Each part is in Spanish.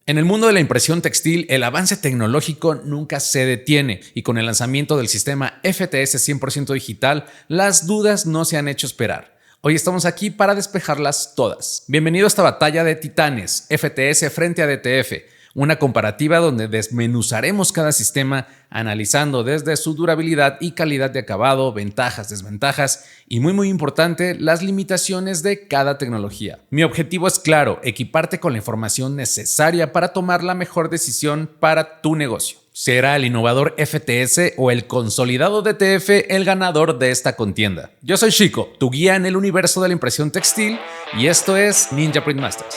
En el mundo de la impresión textil, el avance tecnológico nunca se detiene y con el lanzamiento del sistema FTS 100% digital, las dudas no se han hecho esperar. Hoy estamos aquí para despejarlas todas. Bienvenido a esta batalla de titanes, FTS frente a DTF, una comparativa donde desmenuzaremos cada sistema analizando desde su durabilidad y calidad de acabado, ventajas, desventajas y muy importante, las limitaciones de cada tecnología. Mi objetivo es claro, equiparte con la información necesaria para tomar la mejor decisión para tu negocio. ¿Será el innovador FTS o el consolidado DTF el ganador de esta contienda? Yo soy Chico, tu guía en el universo de la impresión textil y esto es Ninja Print Masters.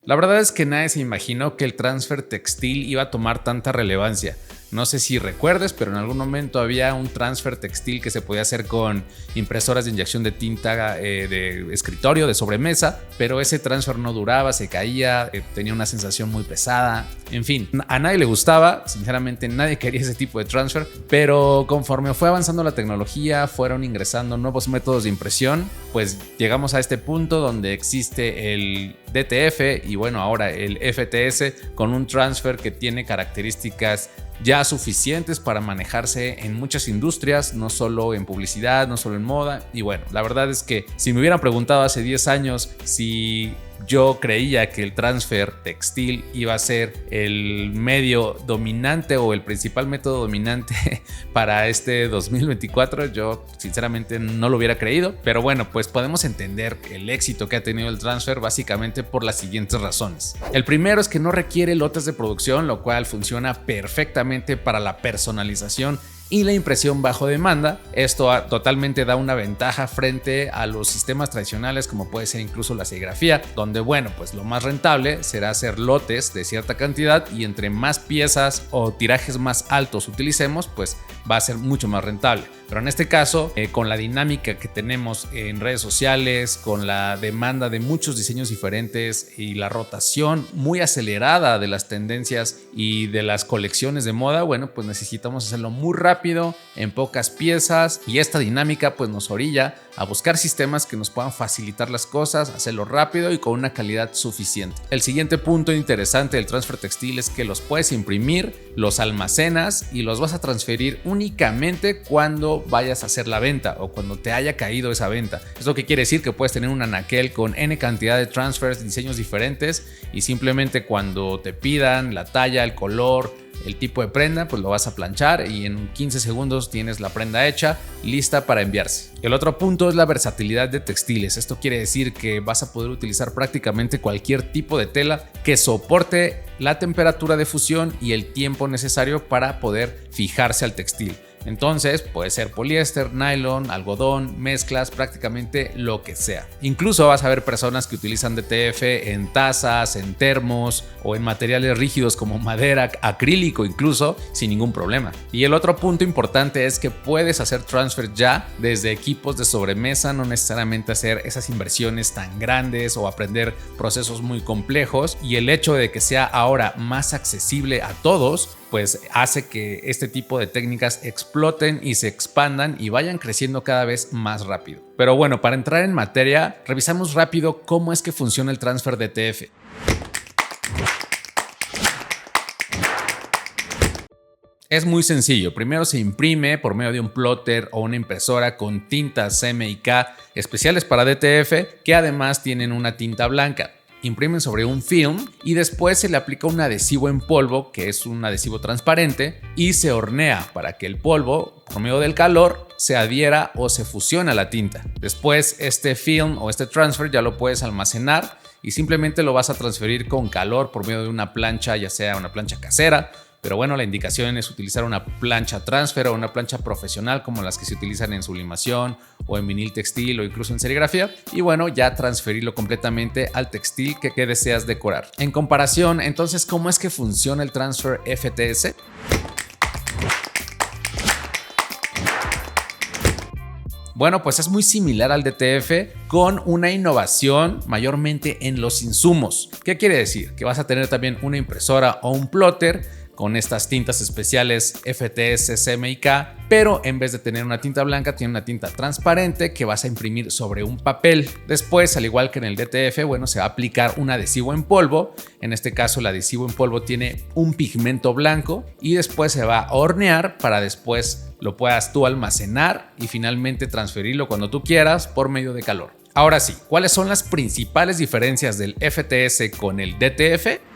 La verdad es que nadie se imaginó que el transfer textil iba a tomar tanta relevancia. No sé si recuerdes, pero en algún momento había un transfer textil que se podía hacer con impresoras de inyección de tinta de escritorio, de sobremesa, pero ese transfer no duraba, se caía, tenía una sensación muy pesada. En fin, a nadie le gustaba, sinceramente nadie quería ese tipo de transfer, pero conforme fue avanzando la tecnología, fueron ingresando nuevos métodos de impresión, pues llegamos a este punto donde existe el DTF y bueno, ahora el FTS con un transfer que tiene características ya suficientes para manejarse en muchas industrias, no solo en publicidad, no solo en moda. Y bueno, la verdad es que si me hubieran preguntado hace 10 años si yo creía que el transfer textil iba a ser el medio dominante o el principal método dominante para este 2024, yo sinceramente no lo hubiera creído. Pero bueno, pues podemos entender el éxito que ha tenido el transfer básicamente por las siguientes razones. El primero es que no requiere lotes de producción, lo cual funciona perfectamente para la personalización y la impresión bajo demanda. Esto totalmente da una ventaja frente a los sistemas tradicionales como puede ser incluso la serigrafía, donde bueno, pues lo más rentable será hacer lotes de cierta cantidad y entre más piezas o tirajes más altos utilicemos, pues va a ser mucho más rentable. Pero en este caso, con la dinámica que tenemos en redes sociales, con la demanda de muchos diseños diferentes y la rotación muy acelerada de las tendencias y de las colecciones de moda, bueno, pues necesitamos hacerlo muy rápido, en pocas piezas, y esta dinámica pues nos orilla a buscar sistemas que nos puedan facilitar las cosas, hacerlo rápido y con una calidad suficiente. El siguiente punto interesante del transfer textil es que los puedes imprimir, los almacenas y los vas a transferir únicamente cuando vayas a hacer la venta o cuando te haya caído esa venta. ¿Eso qué quiere decir? Que puedes tener un anaquel con N cantidad de transfers, diseños diferentes y simplemente cuando te pidan la talla, el color, el tipo de prenda, pues lo vas a planchar y en 15 segundos tienes la prenda hecha, lista para enviarse. El otro punto es la versatilidad de textiles. Esto quiere decir que vas a poder utilizar prácticamente cualquier tipo de tela que soporte la temperatura de fusión y el tiempo necesario para poder fijarse al textil. Entonces puede ser poliéster, nylon, algodón, mezclas, prácticamente lo que sea. Incluso vas a ver personas que utilizan DTF en tazas, en termos o en materiales rígidos como madera, acrílico incluso, sin ningún problema. Y el otro punto importante es que puedes hacer transfer ya desde equipos de sobremesa, no necesariamente hacer esas inversiones tan grandes o aprender procesos muy complejos. Y el hecho de que sea ahora más accesible a todos, pues hace que este tipo de técnicas exploten y se expandan y vayan creciendo cada vez más rápido. Pero bueno, para entrar en materia, revisamos rápido cómo es que funciona el transfer DTF. Es muy sencillo. Primero se imprime por medio de un plotter o una impresora con tintas CMYK especiales para DTF que además tienen una tinta blanca. Imprimen sobre un film y después se le aplica un adhesivo en polvo, que es un adhesivo transparente, y se hornea para que el polvo, por medio del calor, se adhiera o se fusione a la tinta. Después este film o este transfer ya lo puedes almacenar y simplemente lo vas a transferir con calor por medio de una plancha, ya sea una plancha casera. Pero bueno, la indicación es utilizar una plancha transfer o una plancha profesional como las que se utilizan en sublimación o en vinil textil o incluso en serigrafía. Y bueno, ya transferirlo completamente al textil que deseas decorar. En comparación, entonces, ¿cómo es que funciona el transfer FTS? Bueno, pues es muy similar al DTF con una innovación mayormente en los insumos. ¿Qué quiere decir? Que vas a tener también una impresora o un plotter con estas tintas especiales FTS, CMYK, pero en vez de tener una tinta blanca, tiene una tinta transparente que vas a imprimir sobre un papel. Después, al igual que en el DTF, bueno, se va a aplicar un adhesivo en polvo. En este caso, el adhesivo en polvo tiene un pigmento blanco y después se va a hornear para después lo puedas tú almacenar y finalmente transferirlo cuando tú quieras por medio de calor. Ahora sí, ¿cuáles son las principales diferencias del FTS con el DTF?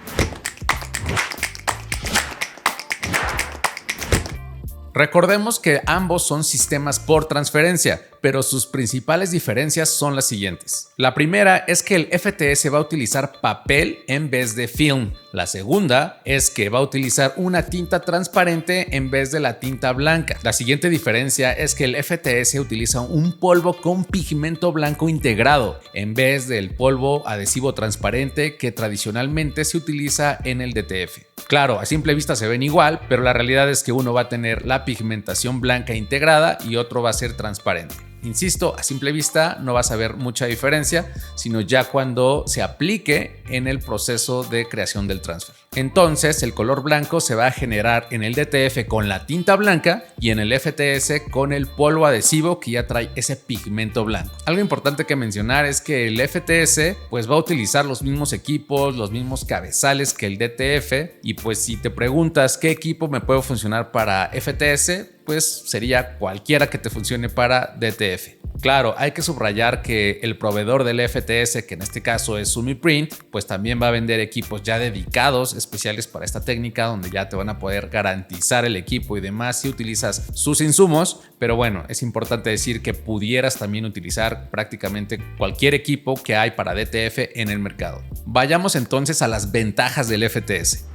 Recordemos que ambos son sistemas por transferencia, pero sus principales diferencias son las siguientes. La primera es que el FTS va a utilizar papel en vez de film. La segunda es que va a utilizar una tinta transparente en vez de la tinta blanca. La siguiente diferencia es que el FTS utiliza un polvo con pigmento blanco integrado en vez del polvo adhesivo transparente que tradicionalmente se utiliza en el DTF. Claro, a simple vista se ven igual, pero la realidad es que uno va a tener la pigmentación blanca integrada y otro va a ser transparente. Insisto, a simple vista no vas a ver mucha diferencia, sino ya cuando se aplique en el proceso de creación del transfer. Entonces, el color blanco se va a generar en el DTF con la tinta blanca y en el FTS con el polvo adhesivo que ya trae ese pigmento blanco. Algo importante que mencionar es que el FTS pues va a utilizar los mismos equipos, los mismos cabezales que el DTF, y pues si te preguntas qué equipo me puede funcionar para FTS, pues sería cualquiera que te funcione para DTF. Claro, hay que subrayar que el proveedor del FTS, que en este caso es Sumiprint, pues también va a vender equipos ya dedicados, especiales para esta técnica, donde ya te van a poder garantizar el equipo y demás si utilizas sus insumos. Pero bueno, es importante decir que pudieras también utilizar prácticamente cualquier equipo que hay para DTF en el mercado. Vayamos entonces a las ventajas del FTS.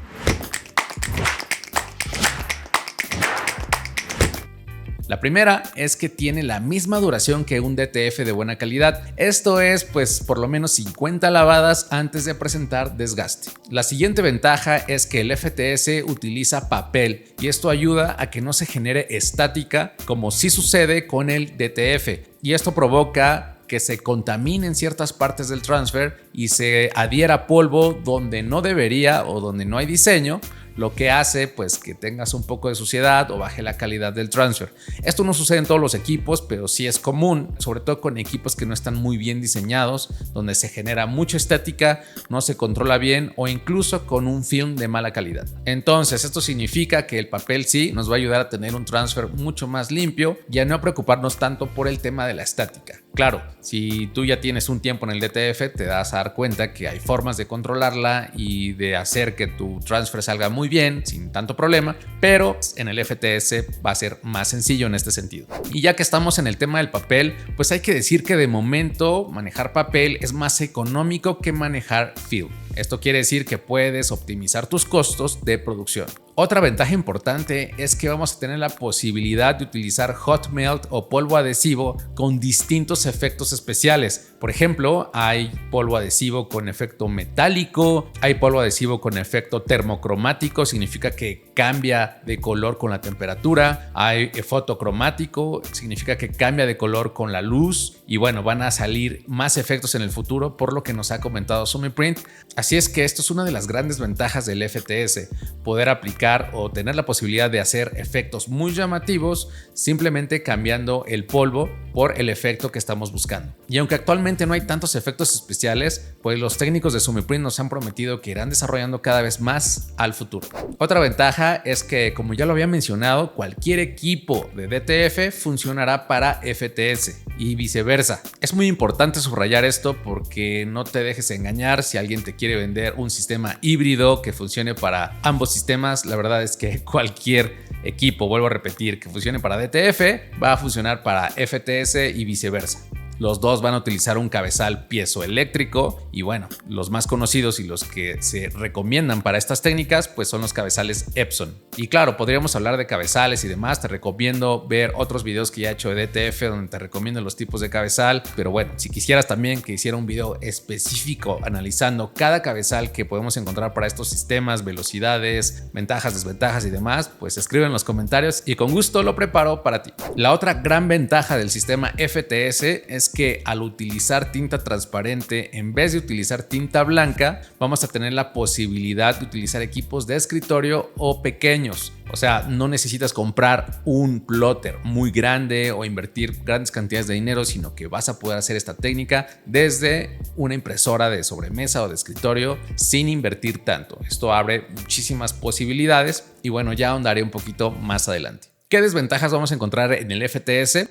La primera es que tiene la misma duración que un DTF de buena calidad. Esto es pues por lo menos 50 lavadas antes de presentar desgaste. La siguiente ventaja es que el FTS utiliza papel y esto ayuda a que no se genere estática como sí sucede con el DTF, y esto provoca que se contaminen ciertas partes del transfer y se adhiera polvo donde no debería o donde no hay diseño, lo que hace pues que tengas un poco de suciedad o baje la calidad del transfer. Esto no sucede en todos los equipos, pero sí es común, sobre todo con equipos que no están muy bien diseñados, donde se genera mucha estática, no se controla bien o incluso con un film de mala calidad. Entonces esto significa que el papel sí nos va a ayudar a tener un transfer mucho más limpio y a no preocuparnos tanto por el tema de la estática. Claro, si tú ya tienes un tiempo en el DTF, te das a dar cuenta que hay formas de controlarla y de hacer que tu transfer salga muy bien, sin tanto problema, pero en el FTS va a ser más sencillo en este sentido. Y ya que estamos en el tema del papel, pues hay que decir que de momento manejar papel es más económico que manejar film. Esto quiere decir que puedes optimizar tus costos de producción. Otra ventaja importante es que vamos a tener la posibilidad de utilizar hot melt o polvo adhesivo con distintos efectos especiales. Por ejemplo, hay polvo adhesivo con efecto metálico, hay polvo adhesivo con efecto termocromático, significa que cambia de color con la temperatura, hay fotocromático, significa que cambia de color con la luz, y bueno, van a salir más efectos en el futuro por lo que nos ha comentado Sumiprint. Así es que esto es una de las grandes ventajas del FTS, poder aplicar o tener la posibilidad de hacer efectos muy llamativos simplemente cambiando el polvo por el efecto que estamos buscando. Y aunque actualmente no hay tantos efectos especiales, pues los técnicos de Sumiprint nos han prometido que irán desarrollando cada vez más al futuro. Otra ventaja es que, como ya lo había mencionado, cualquier equipo de DTF funcionará para FTS y viceversa. Es muy importante subrayar esto porque no te dejes engañar si alguien te quiere vender un sistema híbrido que funcione para ambos sistemas. La verdad es que cualquier equipo, vuelvo a repetir, que funcione para DTF va a funcionar para FTS y viceversa. Los dos van a utilizar un cabezal piezoeléctrico y bueno, los más conocidos y los que se recomiendan para estas técnicas pues son los cabezales Epson. Y claro, podríamos hablar de cabezales y demás, te recomiendo ver otros videos que ya he hecho de DTF donde te recomiendo los tipos de cabezal, pero bueno, si quisieras también que hiciera un video específico analizando cada cabezal que podemos encontrar para estos sistemas, velocidades, ventajas, desventajas y demás, pues escribe en los comentarios y con gusto lo preparo para ti. La otra gran ventaja del sistema FTS es es que al utilizar tinta transparente en vez de utilizar tinta blanca, vamos a tener la posibilidad de utilizar equipos de escritorio o pequeños. O sea, no necesitas comprar un plotter muy grande o invertir grandes cantidades de dinero, sino que vas a poder hacer esta técnica desde una impresora de sobremesa o de escritorio sin invertir tanto. Esto abre muchísimas posibilidades y bueno, ya ahondaré un poquito más adelante. ¿Qué desventajas vamos a encontrar en el FTS?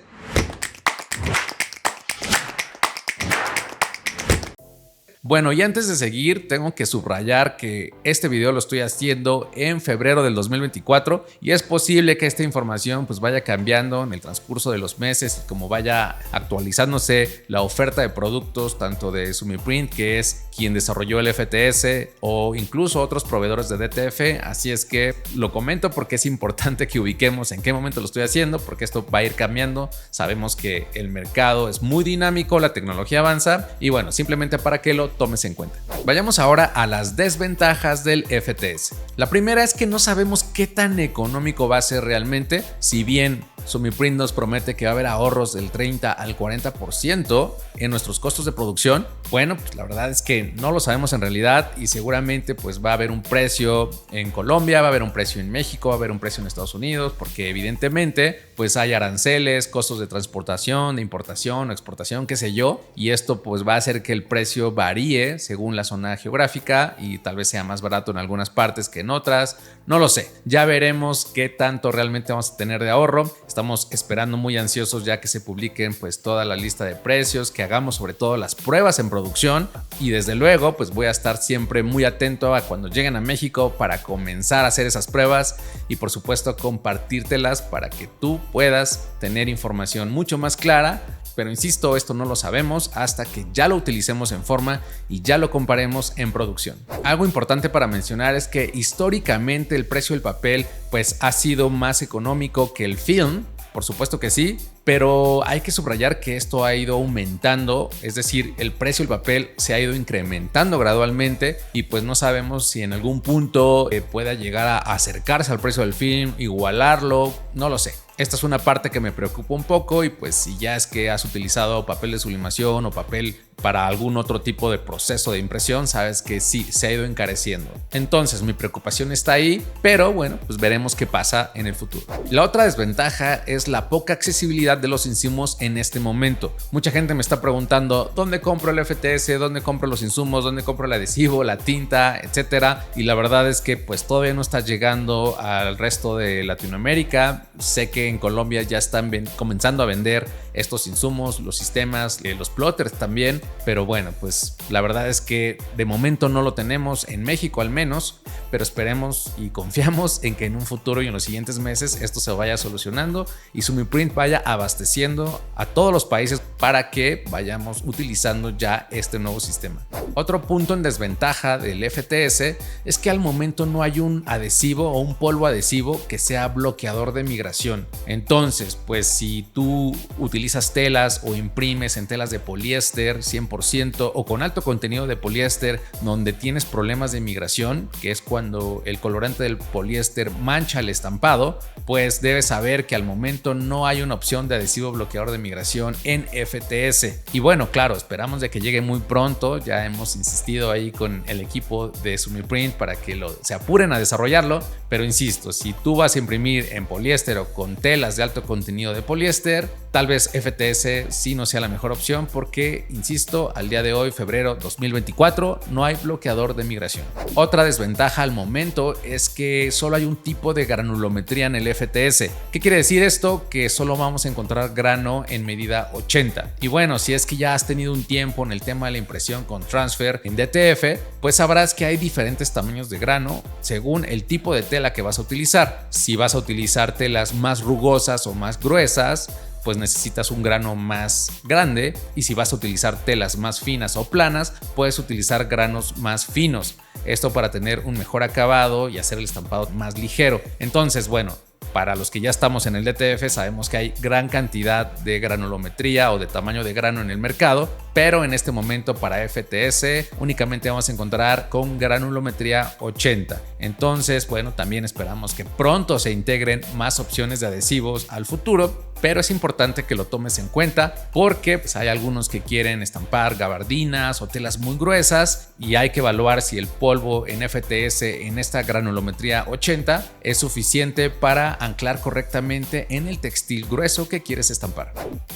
Bueno, y antes de seguir, tengo que subrayar que este video lo estoy haciendo en febrero del 2024 y es posible que esta información pues vaya cambiando en el transcurso de los meses y como vaya actualizándose la oferta de productos tanto de Sumiprint, que es quien desarrolló el FTS, o incluso otros proveedores de DTF. Así es que lo comento porque es importante que ubiquemos en qué momento lo estoy haciendo, porque esto va a ir cambiando. Sabemos que el mercado es muy dinámico, la tecnología avanza y bueno, simplemente para que lo tomes en cuenta. Vayamos ahora a las desventajas del FTS. La primera es que no sabemos qué tan económico va a ser realmente. Si bien Sumiprint nos promete que va a haber ahorros del 30 al 40% en nuestros costos de producción, bueno, pues la verdad es que no lo sabemos en realidad y seguramente pues va a haber un precio en Colombia, va a haber un precio en México, va a haber un precio en Estados Unidos, porque evidentemente pues hay aranceles, costos de transportación, de importación o exportación, qué sé yo, y esto pues va a hacer que el precio varíe según la zona geográfica y tal vez sea más barato en algunas partes que en otras, no lo sé, ya veremos qué tanto realmente vamos a tener de ahorro. Estamos esperando muy ansiosos ya que se publiquen pues toda la lista de precios, que hagamos sobre todo las pruebas en producción y desde luego pues voy a estar siempre muy atento a cuando lleguen a México para comenzar a hacer esas pruebas y por supuesto compartírtelas para que tú puedas tener información mucho más clara. Pero insisto, esto no lo sabemos hasta que ya lo utilicemos en forma y ya lo comparemos en producción. Algo importante para mencionar es que históricamente el precio del papel pues ha sido más económico que el film. Por supuesto que sí, pero hay que subrayar que esto ha ido aumentando, es decir, el precio del papel se ha ido incrementando gradualmente y pues no sabemos si en algún punto pueda llegar a acercarse al precio del film, igualarlo, no lo sé. Esta es una parte que me preocupa un poco y pues si ya es que has utilizado papel de sublimación o papel para algún otro tipo de proceso de impresión, sabes que sí, se ha ido encareciendo. Entonces mi preocupación está ahí, pero bueno, pues veremos qué pasa en el futuro. La otra desventaja es la poca accesibilidad de los insumos en este momento. Mucha gente me está preguntando ¿dónde compro el FTS? ¿Dónde compro los insumos? ¿Dónde compro el adhesivo, la tinta, etcétera? Y la verdad es que pues todavía no está llegando al resto de Latinoamérica. Sé que en Colombia ya están comenzando a vender estos insumos, los sistemas, los plotters también, pero bueno, pues la verdad es que de momento no lo tenemos en México al menos, pero esperemos y confiamos en que en un futuro y en los siguientes meses esto se vaya solucionando y Sumiprint vaya abasteciendo a todos los países para que vayamos utilizando ya este nuevo sistema. Otro punto en desventaja del FTS es que al momento no hay un adhesivo o un polvo adhesivo que sea bloqueador de migración. Entonces, pues si tú utilizas telas o imprimes en telas de poliéster 100% o con alto contenido de poliéster donde tienes problemas de migración, que es cuando el colorante del poliéster mancha el estampado, pues debes saber que al momento no hay una opción de adhesivo bloqueador de migración en FTS. Y bueno, claro, esperamos de que llegue muy pronto. Ya hemos insistido ahí con el equipo de Sumiprint para que se apuren a desarrollarlo, pero insisto, si tú vas a imprimir en poliéster o con telas de alto contenido de poliéster, tal vez FTS sí no sea la mejor opción porque, insisto, al día de hoy, febrero 2024, no hay bloqueador de migración. Otra desventaja al momento es que solo hay un tipo de granulometría en el FTS. ¿Qué quiere decir esto? Que solo vamos a encontrar grano en medida 80. Y bueno, si es que ya has tenido un tiempo en el tema de la impresión con transfer en DTF, pues sabrás que hay diferentes tamaños de grano según el tipo de tela que vas a utilizar. Si vas a utilizar telas más rugosas o más gruesas, pues necesitas un grano más grande, y si vas a utilizar telas más finas o planas, puedes utilizar granos más finos. Esto para tener un mejor acabado y hacer el estampado más ligero. Entonces, bueno, para los que ya estamos en el DTF sabemos que hay gran cantidad de granulometría o de tamaño de grano en el mercado, pero en este momento para FTS únicamente vamos a encontrar con granulometría 80. Entonces, bueno, también esperamos que pronto se integren más opciones de adhesivos al futuro, pero es importante que lo tomes en cuenta porque pues, hay algunos que quieren estampar gabardinas o telas muy gruesas y hay que evaluar si el polvo en FTS en esta granulometría 80 es suficiente para anclar correctamente en el textil grueso que quieres estampar.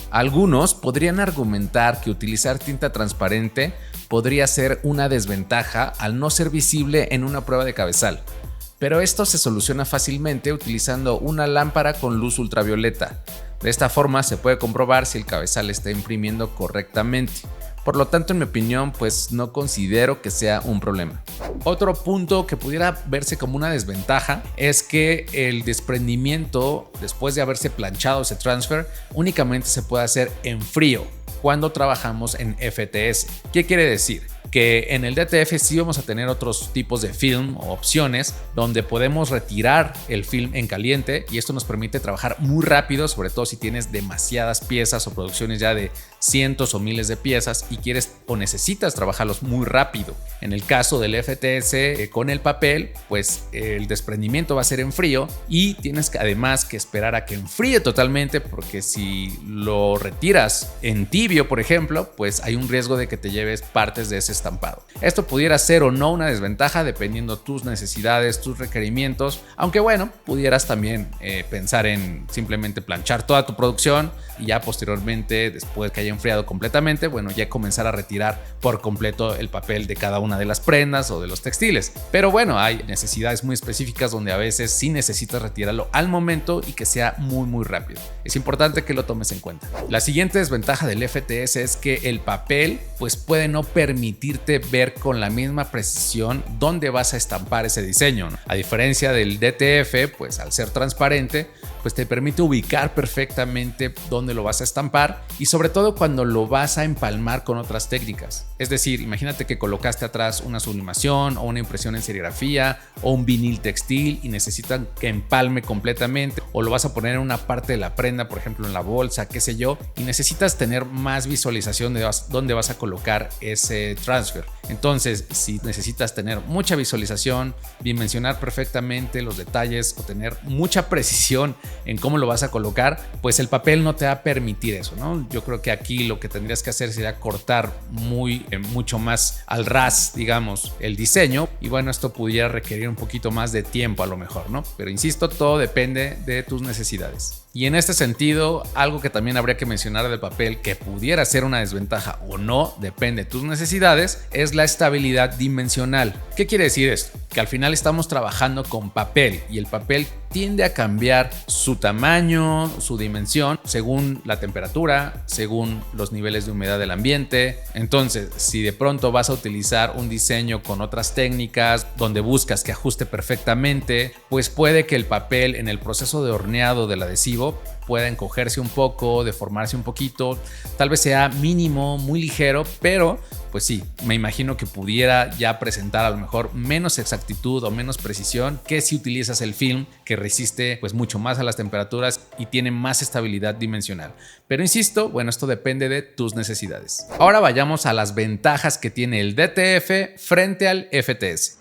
Algunos podrían argumentar que utilizar tinta transparente podría ser una desventaja al no ser visible en una prueba de cabezal, pero esto se soluciona fácilmente utilizando una lámpara con luz ultravioleta. De esta forma se puede comprobar si el cabezal está imprimiendo correctamente. Por lo tanto, en mi opinión, pues no considero que sea un problema. Otro punto que pudiera verse como una desventaja es que el desprendimiento después de haberse planchado ese transfer únicamente se puede hacer en frío cuando trabajamos en FTS. ¿Qué quiere decir? Que en el DTF sí vamos a tener otros tipos de film o opciones donde podemos retirar el film en caliente y esto nos permite trabajar muy rápido, sobre todo si tienes demasiadas piezas o producciones ya de cientos o miles de piezas y quieres o necesitas trabajarlos muy rápido. En el caso del FTS con el papel, pues el desprendimiento va a ser en frío y tienes que además que esperar a que enfríe totalmente, porque si lo retiras en tibio, por ejemplo, pues hay un riesgo de que te lleves partes de ese estampado. Esto pudiera ser o no una desventaja dependiendo tus necesidades, tus requerimientos, aunque bueno, pudieras también pensar en simplemente planchar toda tu producción y ya posteriormente, después que haya enfriado completamente, bueno, ya comenzar a retirar por completo el papel de cada una de las prendas o de los textiles. Pero bueno, hay necesidades muy específicas donde a veces sí necesitas retirarlo al momento y que sea muy rápido. Es importante que lo tomes en cuenta. La siguiente desventaja del FTS es que el papel pues puede no permitirte ver con la misma precisión dónde vas a estampar ese diseño, ¿no? A diferencia del DTF, pues al ser transparente, pues te permite ubicar perfectamente dónde lo vas a estampar y sobre todo cuando lo vas a empalmar con otras técnicas. Es decir, imagínate que colocaste atrás una sublimación o una impresión en serigrafía o un vinil textil y necesitan que empalme completamente, o lo vas a poner en una parte de la prenda, por ejemplo en la bolsa, qué sé yo, y necesitas tener más visualización de dónde vas a colocar ese transfer. Entonces, si necesitas tener mucha visualización, dimensionar perfectamente los detalles o tener mucha precisión en cómo lo vas a colocar, pues el papel no te va a permitir eso, ¿no? Yo creo que aquí lo que tendrías que hacer sería cortar mucho más al ras, digamos, el diseño, y bueno, esto pudiera requerir un poquito más de tiempo a lo mejor, ¿no? Pero insisto, todo depende de tus necesidades. Y en este sentido, algo que también habría que mencionar del papel que pudiera ser una desventaja o no, depende de tus necesidades, es la estabilidad dimensional. ¿Qué quiere decir esto? Que al final estamos trabajando con papel y el papel tiende a cambiar su tamaño, su dimensión, según la temperatura, según los niveles de humedad del ambiente. Entonces, si de pronto vas a utilizar un diseño con otras técnicas donde buscas que ajuste perfectamente, pues puede que el papel en el proceso de horneado del adhesivo pueda encogerse un poco, deformarse un poquito, tal vez sea mínimo, muy ligero, pero pues sí, me imagino que pudiera ya presentar a lo mejor menos exactitud o menos precisión que si utilizas el film, que resiste pues mucho más a las temperaturas y tiene más estabilidad dimensional. Pero insisto, bueno, esto depende de tus necesidades. Ahora vayamos a las ventajas que tiene el DTF frente al FTS.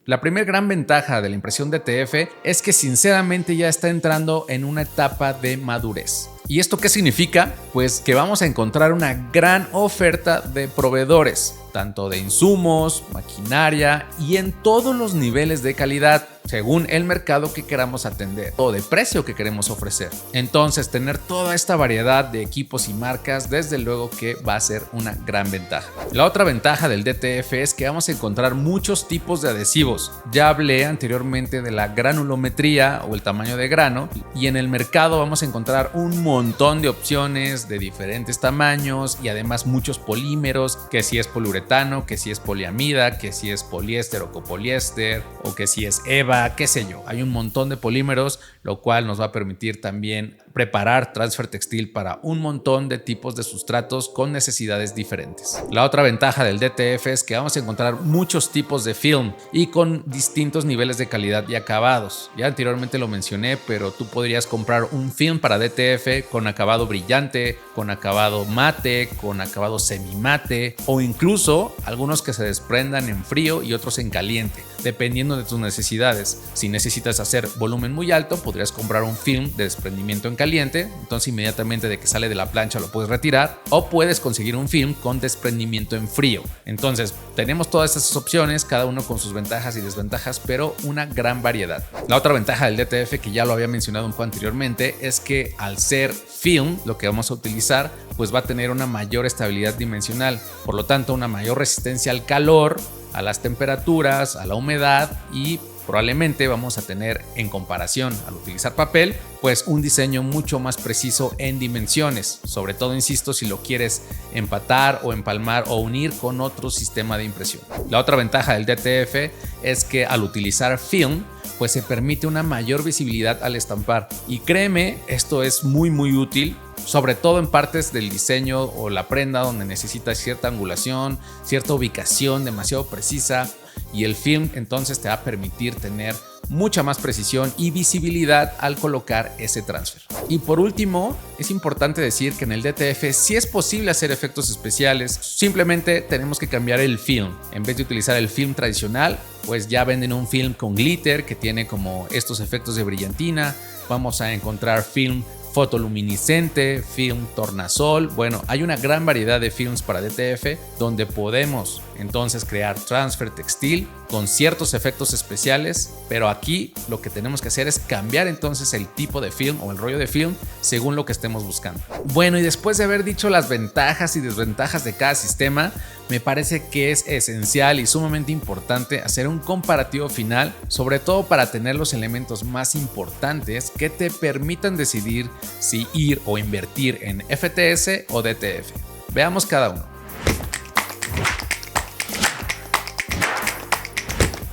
La primera gran ventaja de la impresión DTF es que sinceramente ya está entrando en una etapa de madurez. ¿Y esto qué significa? Pues que vamos a encontrar una gran oferta de proveedores, tanto de insumos, maquinaria y en todos los niveles de calidad, según el mercado que queramos atender o de precio que queremos ofrecer. Entonces, tener toda esta variedad de equipos y marcas, desde luego que va a ser una gran ventaja. La otra ventaja del DTF es que vamos a encontrar muchos tipos de adhesivos. Ya hablé anteriormente de la granulometría o el tamaño de grano, y en el mercado vamos a encontrar un montón de opciones de diferentes tamaños y además muchos polímeros, que si es poliuretano, que si es poliamida, que si es poliéster o copoliéster, o que si es EVA, qué sé yo. Hay un montón de polímeros, lo cual nos va a permitir también preparar transfer textil para un montón de tipos de sustratos con necesidades diferentes. La otra ventaja del DTF es que vamos a encontrar muchos tipos de film y con distintos niveles de calidad y acabados. Ya anteriormente lo mencioné, pero tú podrías comprar un film para DTF DTF con acabado brillante, con acabado mate, con acabado semimate o incluso algunos que se desprendan en frío y otros en caliente, dependiendo de tus necesidades. Si necesitas hacer volumen muy alto, podrías comprar un film de desprendimiento en caliente, entonces inmediatamente de que sale de la plancha lo puedes retirar, o puedes conseguir un film con desprendimiento en frío. Entonces tenemos todas estas opciones, cada uno con sus ventajas y desventajas, pero una gran variedad. La otra ventaja del DTF, que ya lo había mencionado un poco anteriormente, es que al ser film, lo que vamos a utilizar, pues va a tener una mayor estabilidad dimensional, por lo tanto una mayor resistencia al calor, a las temperaturas, a la humedad, y probablemente vamos a tener, en comparación al utilizar papel, pues un diseño mucho más preciso en dimensiones, sobre todo, insisto, si lo quieres empatar o empalmar o unir con otro sistema de impresión. La otra ventaja del DTF es que al utilizar film, pues se permite una mayor visibilidad al estampar, y créeme, esto es muy útil, sobre todo en partes del diseño o la prenda donde necesitas cierta angulación, cierta ubicación demasiado precisa, y el film entonces te va a permitir tener mucha más precisión y visibilidad al colocar ese transfer. Y por último, es importante decir que en el DTF sí es posible hacer efectos especiales, simplemente tenemos que cambiar el film. En vez de utilizar el film tradicional, pues ya venden un film con glitter que tiene como estos efectos de brillantina. Vamos a encontrar film fotoluminiscente, film tornasol. Bueno, hay una gran variedad de films para DTF donde podemos entonces crear transfer textil con ciertos efectos especiales, pero aquí lo que tenemos que hacer es cambiar entonces el tipo de film o el rollo de film según lo que estemos buscando. Bueno, y después de haber dicho las ventajas y desventajas de cada sistema, me parece que es esencial y sumamente importante hacer un comparativo final, sobre todo para tener los elementos más importantes que te permitan decidir si ir o invertir en FTS o DTF. Veamos cada uno.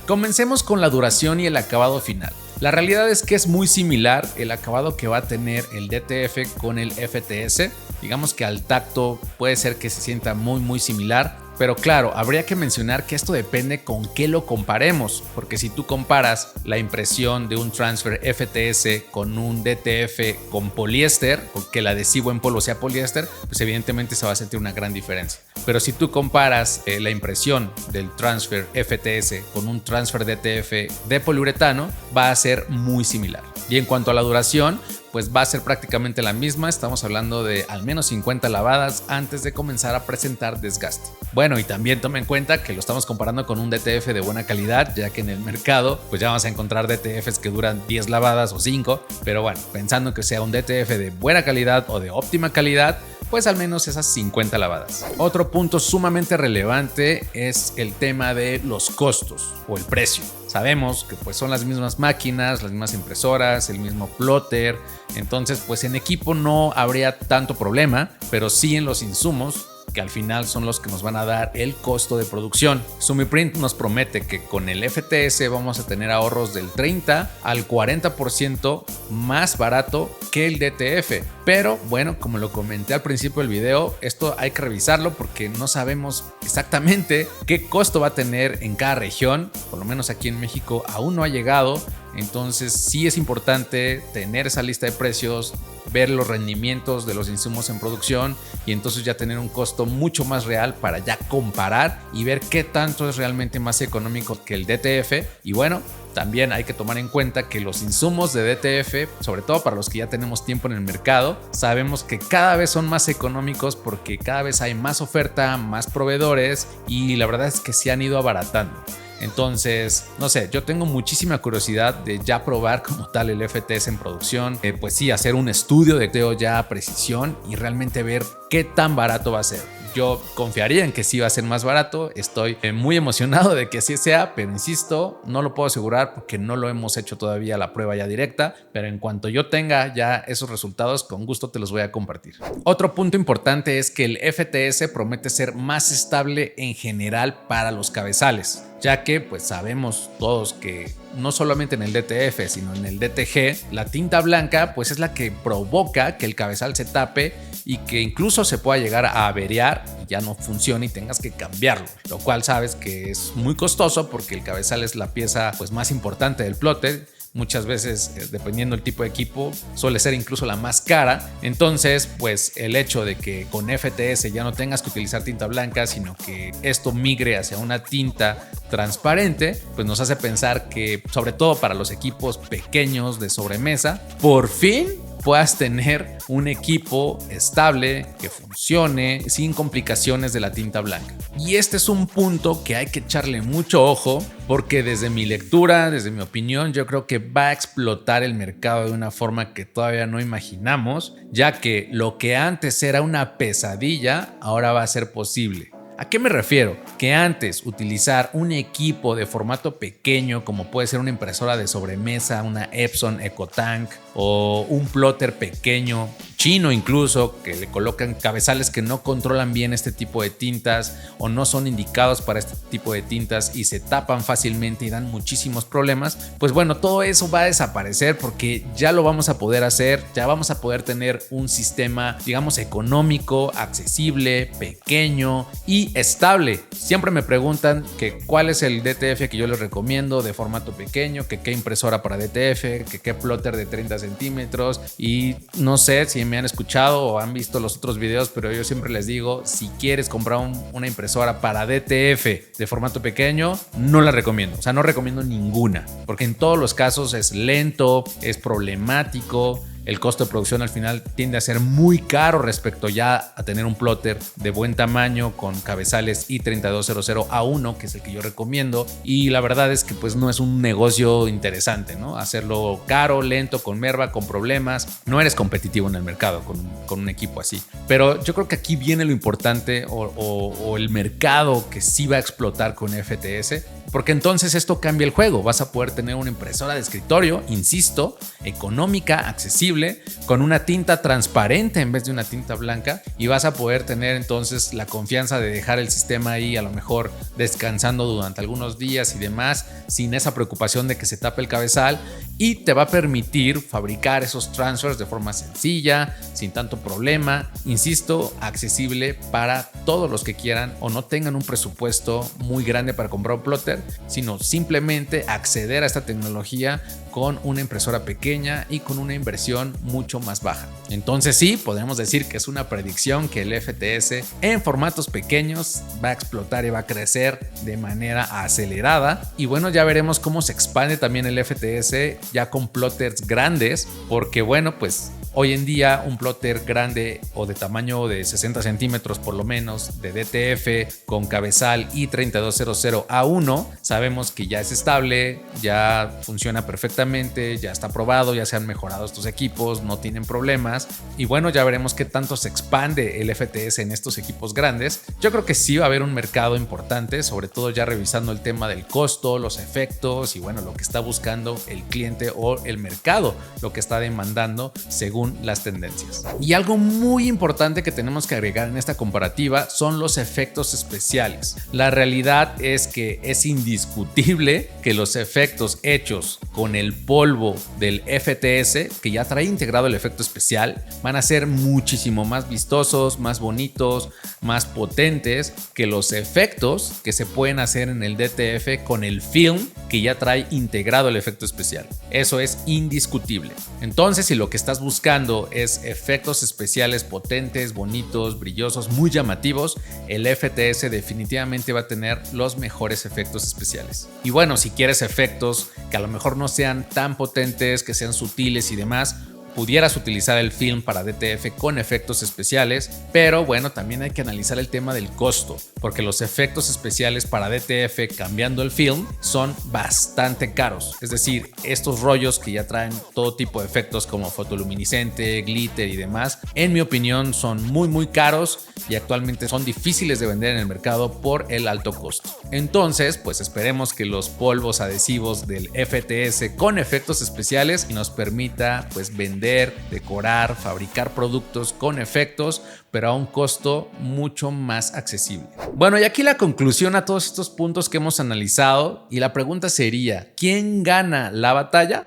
Comencemos con la duración y el acabado final. La realidad es que es muy similar el acabado que va a tener el DTF con el FTS. Digamos que al tacto puede ser que se sienta muy similar. Pero claro, habría que mencionar que esto depende con qué lo comparemos, porque si tú comparas la impresión de un transfer FTS con un DTF con poliéster, o que el adhesivo en polvo sea poliéster, pues evidentemente se va a sentir una gran diferencia. Pero si tú comparas la impresión del transfer FTS con un transfer DTF de poliuretano, va a ser muy similar. Y en cuanto a la duración, pues va a ser prácticamente la misma. Estamos hablando de al menos 50 lavadas antes de comenzar a presentar desgaste. Bueno, y también tome en cuenta que lo estamos comparando con un DTF de buena calidad, ya que en el mercado pues ya vamos a encontrar DTFs que duran 10 lavadas o 5, pero bueno, pensando que sea un DTF de buena calidad o de óptima calidad, pues al menos esas 50 lavadas. Otro punto sumamente relevante es el tema de los costos o el precio. Sabemos que pues son las mismas máquinas, las mismas impresoras, el mismo plotter, entonces pues en equipo no habría tanto problema, pero sí en los insumos, que al final son los que nos van a dar el costo de producción. Sumiprint nos promete que con el FTS vamos a tener ahorros del 30 al 40% más barato que el DTF. Pero bueno, como lo comenté al principio del video, esto hay que revisarlo porque no sabemos exactamente qué costo va a tener en cada región. Por lo menos aquí en México aún no ha llegado. Entonces sí es importante tener esa lista de precios, ver los rendimientos de los insumos en producción y entonces ya tener un costo mucho más real para ya comparar y ver qué tanto es realmente más económico que el DTF. Y bueno, también hay que tomar en cuenta que los insumos de DTF, sobre todo para los que ya tenemos tiempo en el mercado, sabemos que cada vez son más económicos porque cada vez hay más oferta, más proveedores y la verdad es que se han ido abaratando. Entonces, no sé, yo tengo muchísima curiosidad de ya probar como tal el FTS en producción, pues sí, hacer un estudio de teo ya a precisión y realmente ver qué tan barato va a ser. Yo confiaría en que sí va a ser más barato, estoy muy emocionado de que así sea, pero insisto, no lo puedo asegurar porque no lo hemos hecho todavía la prueba ya directa, pero en cuanto yo tenga ya esos resultados, con gusto te los voy a compartir. Otro punto importante es que el FTS promete ser más estable en general para los cabezales, ya que pues sabemos todos que no solamente en el DTF, sino en el DTG, la tinta blanca pues es la que provoca que el cabezal se tape y que incluso se pueda llegar a averiar y ya no funcione y tengas que cambiarlo, lo cual sabes que es muy costoso porque el cabezal es la pieza pues más importante del plotter. muchas veces, dependiendo del tipo de equipo, suele ser incluso la más cara. Entonces, pues el hecho de que con FTS ya no tengas que utilizar tinta blanca, sino que esto migre hacia una tinta transparente, pues nos hace pensar que, sobre todo para los equipos pequeños de sobremesa, por fin puedas tener un equipo estable, que funcione sin complicaciones de la tinta blanca. Y este es un punto que hay que echarle mucho ojo, porque desde mi lectura, desde mi opinión, yo creo que va a explotar el mercado de una forma que todavía no imaginamos, ya que lo que antes era una pesadilla, ahora va a ser posible. ¿A qué me refiero? Que antes utilizar un equipo de formato pequeño, como puede ser una impresora de sobremesa, una Epson EcoTank o un plotter pequeño, chino incluso, que le colocan cabezales que no controlan bien este tipo de tintas o no son indicados para este tipo de tintas y se tapan fácilmente y dan muchísimos problemas, pues bueno, todo eso va a desaparecer porque ya lo vamos a poder hacer, ya vamos a poder tener un sistema, digamos, económico, accesible, pequeño y estable. Siempre me preguntan que cuál es el DTF que yo les recomiendo de formato pequeño, que qué impresora para DTF, que qué plotter de 30 centímetros, y no sé si me han escuchado o han visto los otros videos, pero yo siempre les digo, si quieres comprar una impresora para DTF de formato pequeño, no la recomiendo. O sea, no recomiendo ninguna, porque en todos los casos es lento, es problemático. El costo de producción al final tiende a ser muy caro respecto ya a tener un plotter de buen tamaño con cabezales i3200A1, que es el que yo recomiendo. Y la verdad es que pues no es un negocio interesante, ¿no? Hacerlo caro, lento, con merma, con problemas. No eres competitivo en el mercado con un equipo así. Pero yo creo que aquí viene lo importante o el mercado que sí va a explotar con FTS. Porque entonces esto cambia el juego. Vas a poder tener una impresora de escritorio, insisto, económica, accesible, con una tinta transparente en vez de una tinta blanca, y vas a poder tener entonces la confianza de dejar el sistema ahí a lo mejor descansando durante algunos días y demás, sin esa preocupación de que se tape el cabezal, y te va a permitir fabricar esos transfers de forma sencilla, sin tanto problema, insisto, accesible para todos los que quieran o no tengan un presupuesto muy grande para comprar un plotter, sino simplemente acceder a esta tecnología con una impresora pequeña y con una inversión mucho más baja. Entonces sí, podemos decir que es una predicción que el FTS en formatos pequeños va a explotar y va a crecer de manera acelerada. Y bueno, ya veremos cómo se expande también el FTS ya con plotters grandes, porque bueno, pues hoy en día un plotter grande o de tamaño de 60 centímetros por lo menos de DTF con cabezal i3200A1 sabemos que ya es estable, ya funciona perfectamente, ya está probado, ya se han mejorado estos equipos, no tienen problemas. Y bueno, ya veremos qué tanto se expande el FTS en estos equipos grandes. Yo creo que sí va a haber un mercado importante, sobre todo ya revisando el tema del costo, los efectos y bueno, lo que está buscando el cliente o el mercado, lo que está demandando según las tendencias. Y algo muy importante que tenemos que agregar en esta comparativa son los efectos especiales. La realidad es que es indiscutible que los efectos hechos con el polvo del FTS, que ya trae integrado el efecto especial, van a ser muchísimo más vistosos, más bonitos, más potentes que los efectos que se pueden hacer en el DTF con el film que ya trae integrado el efecto especial. Eso es indiscutible. Entonces, si lo que estás buscando es efectos especiales potentes, bonitos, brillosos, muy llamativos, el FTS definitivamente va a tener los mejores efectos especiales. Y bueno, si quieres efectos que a lo mejor no sean tan potentes, que sean sutiles y demás, pudieras utilizar el film para DTF con efectos especiales, pero bueno, también hay que analizar el tema del costo, porque los efectos especiales para DTF cambiando el film son bastante caros. Es decir, estos rollos que ya traen todo tipo de efectos como fotoluminiscente, glitter y demás, en mi opinión son muy caros y actualmente son difíciles de vender en el mercado por el alto costo. Entonces, pues esperemos que los polvos adhesivos del FTS con efectos especiales nos permita pues vender, decorar, fabricar productos con efectos, pero a un costo mucho más accesible. Bueno, y aquí la conclusión a todos estos puntos que hemos analizado, y la pregunta sería, ¿quién gana la batalla?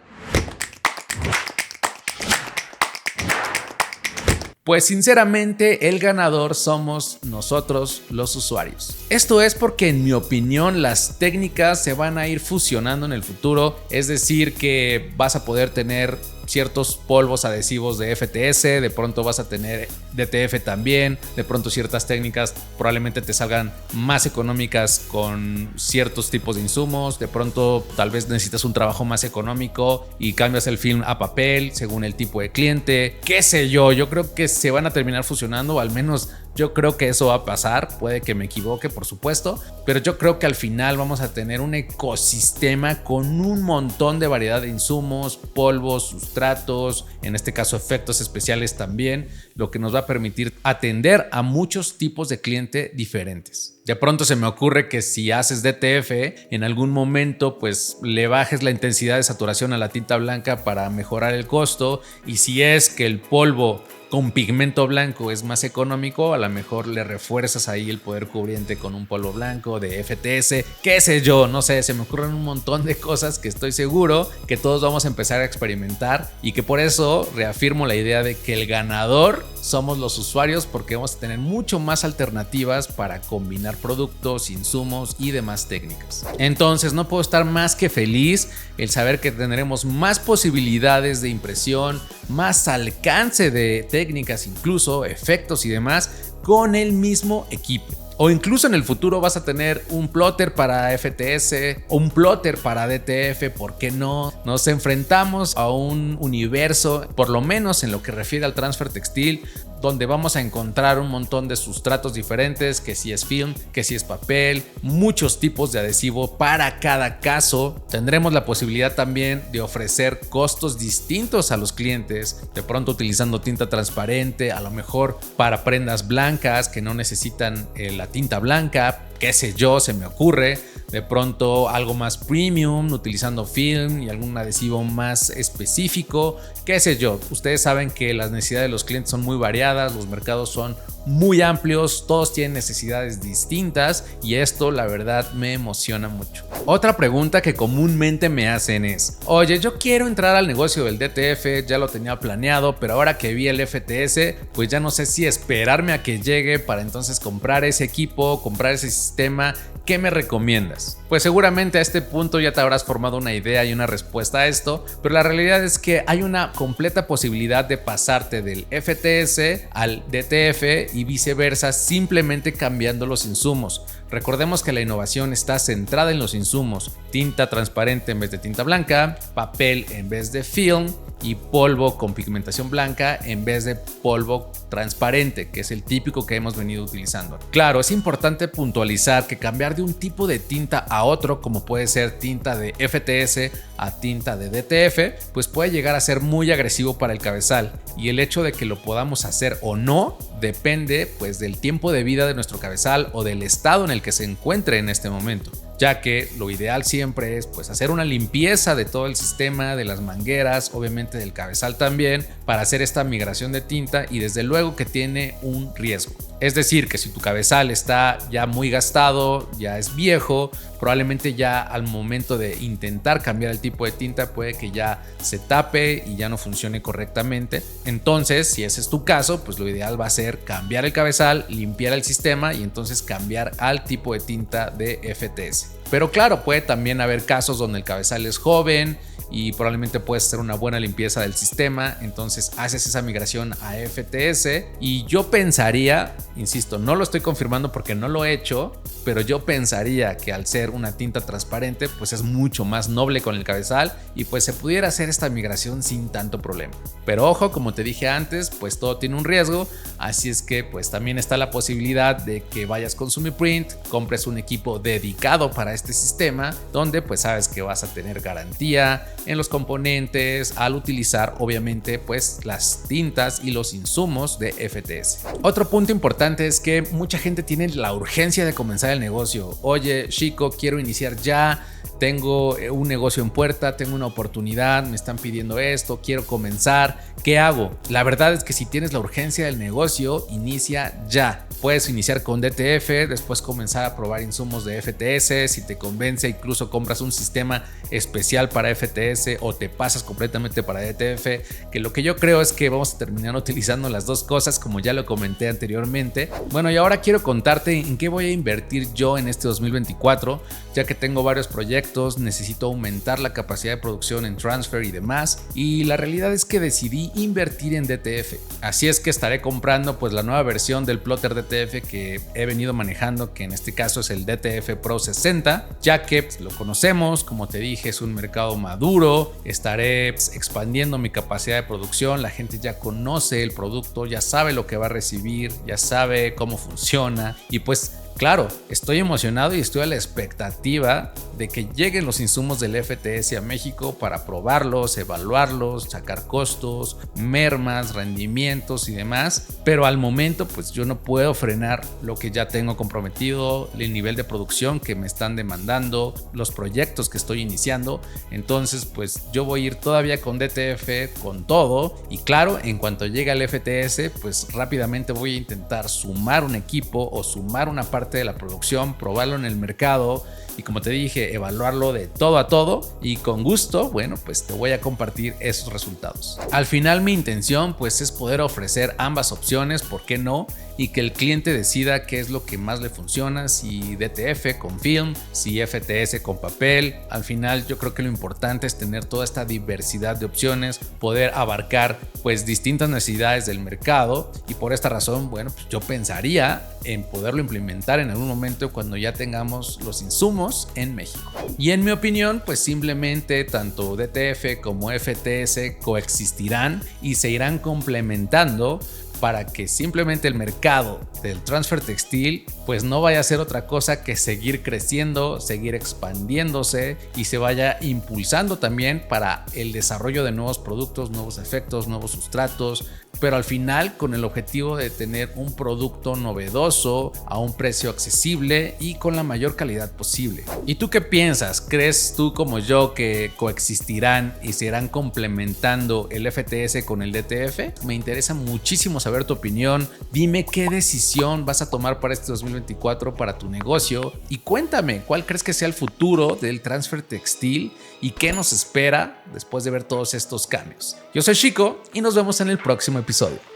Pues sinceramente el ganador somos nosotros los usuarios. Esto es porque en mi opinión las técnicas se van a ir fusionando en el futuro, es decir que vas a poder tener ciertos polvos adhesivos de FTS, de pronto vas a tener DTF también, de pronto ciertas técnicas probablemente te salgan más económicas con ciertos tipos de insumos, de pronto tal vez necesitas un trabajo más económico y cambias el film a papel según el tipo de cliente, qué sé yo creo que se van a terminar fusionando, o al menos yo creo que eso va a pasar, puede que me equivoque por supuesto, pero yo creo que al final vamos a tener un ecosistema con un montón de variedad de insumos, polvos, sustratos, en este caso efectos especiales también, lo que nos va a permitir atender a muchos tipos de cliente diferentes. De pronto se me ocurre que si haces DTF, en algún momento pues le bajes la intensidad de saturación a la tinta blanca para mejorar el costo, y si es que el polvo con pigmento blanco es más económico, a lo mejor le refuerzas ahí el poder cubriente con un polvo blanco de FTS, qué sé yo, no sé, se me ocurren un montón de cosas que estoy seguro que todos vamos a empezar a experimentar, y que por eso reafirmo la idea de que el ganador somos los usuarios, porque vamos a tener mucho más alternativas para combinar productos, insumos y demás técnicas. Entonces no puedo estar más que feliz el saber que tendremos más posibilidades de impresión, más alcance de técnicas, incluso efectos y demás con el mismo equipo. O incluso en el futuro vas a tener un plotter para FTS o un plotter para DTF, ¿por qué no? Nos enfrentamos a un universo, por lo menos en lo que refiere al transfer textil, donde vamos a encontrar un montón de sustratos diferentes, que si es film, que si es papel, muchos tipos de adhesivo para cada caso. Tendremos la posibilidad también de ofrecer costos distintos a los clientes, de pronto utilizando tinta transparente, a lo mejor para prendas blancas que no necesitan la tinta blanca, qué sé yo, se me ocurre. De pronto algo más premium, utilizando film y algún adhesivo más específico, qué sé yo. Ustedes saben que las necesidades de los clientes son muy variadas, los mercados son muy amplios, todos tienen necesidades distintas, y esto la verdad me emociona mucho. Otra pregunta que comúnmente me hacen es: oye, yo quiero entrar al negocio del DTF, ya lo tenía planeado, pero ahora que vi el FTS, pues ya no sé si esperarme a que llegue para entonces comprar ese equipo, comprar ese sistema. ¿Qué me recomiendas? Pues seguramente a este punto ya te habrás formado una idea y una respuesta a esto, pero la realidad es que hay una completa posibilidad de pasarte del FTS al DTF y viceversa, simplemente cambiando los insumos. Recordemos que la innovación está centrada en los insumos: tinta transparente en vez de tinta blanca, papel en vez de film y polvo con pigmentación blanca en vez de polvo transparente, que es el típico que hemos venido utilizando. Claro, es importante puntualizar que cambiar de un tipo de tinta a otro, como puede ser tinta de FTS a tinta de DTF, pues puede llegar a ser muy agresivo para el cabezal, y el hecho de que lo podamos hacer o no depende pues del tiempo de vida de nuestro cabezal o del estado en el que se encuentre en este momento, ya que lo ideal siempre es pues hacer una limpieza de todo el sistema, de las mangueras, obviamente del cabezal también, para hacer esta migración de tinta, y desde luego que tiene un riesgo. Es decir, que si tu cabezal está ya muy gastado, ya es viejo, probablemente ya al momento de intentar cambiar el tipo de tinta puede que ya se tape y ya no funcione correctamente. Entonces, si ese es tu caso, pues lo ideal va a ser cambiar el cabezal, limpiar el sistema y entonces cambiar al tipo de tinta de FTS. Pero claro, puede también haber casos donde el cabezal es joven y probablemente puedes hacer una buena limpieza del sistema, entonces haces esa migración a FTS, y yo pensaría, insisto, no lo estoy confirmando porque no lo he hecho, pero yo pensaría que al ser una tinta transparente pues es mucho más noble con el cabezal y pues se pudiera hacer esta migración sin tanto problema. Pero ojo, como te dije antes, pues todo tiene un riesgo, así es que pues también está la posibilidad de que vayas con Sumiprint, compres un equipo dedicado para este sistema, donde pues sabes que vas a tener garantía en los componentes al utilizar obviamente pues las tintas y los insumos de FTS. Otro punto importante es que mucha gente tiene la urgencia de comenzar el negocio. Oye, chico, quiero iniciar ya, tengo un negocio en puerta, tengo una oportunidad, me están pidiendo esto, quiero comenzar, ¿qué hago? La verdad es que si tienes la urgencia del negocio, inicia ya. Puedes iniciar con DTF, después comenzar a probar insumos de FTS si te convence, incluso compras un sistema especial para FTS o te pasas completamente para DTF, que lo que yo creo es que vamos a terminar utilizando las dos cosas, como ya lo comenté anteriormente. Bueno, y ahora quiero contarte en qué voy a invertir yo en este 2024, ya que tengo varios proyectos, necesito aumentar la capacidad de producción en transfer y demás, y la realidad es que decidí invertir en DTF. Así es que estaré comprando pues la nueva versión del plotter DTF que he venido manejando, que en este caso es el DTF Pro 60, ya que pues, lo conocemos, como te dije, es un mercado maduro. Estaré expandiendo mi capacidad de producción, la gente ya conoce el producto, ya sabe lo que va a recibir, ya sabe cómo funciona, y pues claro, estoy emocionado y estoy a la expectativa de que lleguen los insumos del FTS a México para probarlos, evaluarlos, sacar costos, mermas, rendimientos y demás. Pero al momento pues yo no puedo frenar lo que ya tengo comprometido, el nivel de producción que me están demandando, los proyectos que estoy iniciando. Entonces pues yo voy a ir todavía con DTF con todo, y claro, en cuanto llegue al FTS pues rápidamente voy a intentar sumar un equipo o sumar una parte de la producción, probarlo en el mercado y, como te dije, evaluarlo de todo a todo, y con gusto, bueno, pues te voy a compartir esos resultados. Al final mi intención pues es poder ofrecer ambas opciones, ¿por qué no? Y que el cliente decida qué es lo que más le funciona, si DTF con film, si FTS con papel. Al final yo creo que lo importante es tener toda esta diversidad de opciones, poder abarcar pues distintas necesidades del mercado, y por esta razón, bueno, pues yo pensaría en poderlo implementar en algún momento cuando ya tengamos los insumos en México. Y en mi opinión, pues simplemente tanto DTF como FTS coexistirán y se irán complementando para que simplemente el mercado del transfer textil pues no vaya a ser otra cosa que seguir creciendo, seguir expandiéndose, y se vaya impulsando también para el desarrollo de nuevos productos, nuevos efectos, nuevos sustratos, pero al final con el objetivo de tener un producto novedoso a un precio accesible y con la mayor calidad posible. ¿Y tú qué piensas? ¿Crees tú como yo que coexistirán y se irán complementando el FTS con el DTF? Me interesa muchísimo saber tu opinión. Dime qué decisión vas a tomar para este 2024 para tu negocio, y cuéntame cuál crees que sea el futuro del transfer textil y qué nos espera después de ver todos estos cambios. Yo soy Chico y nos vemos en el próximo episodio.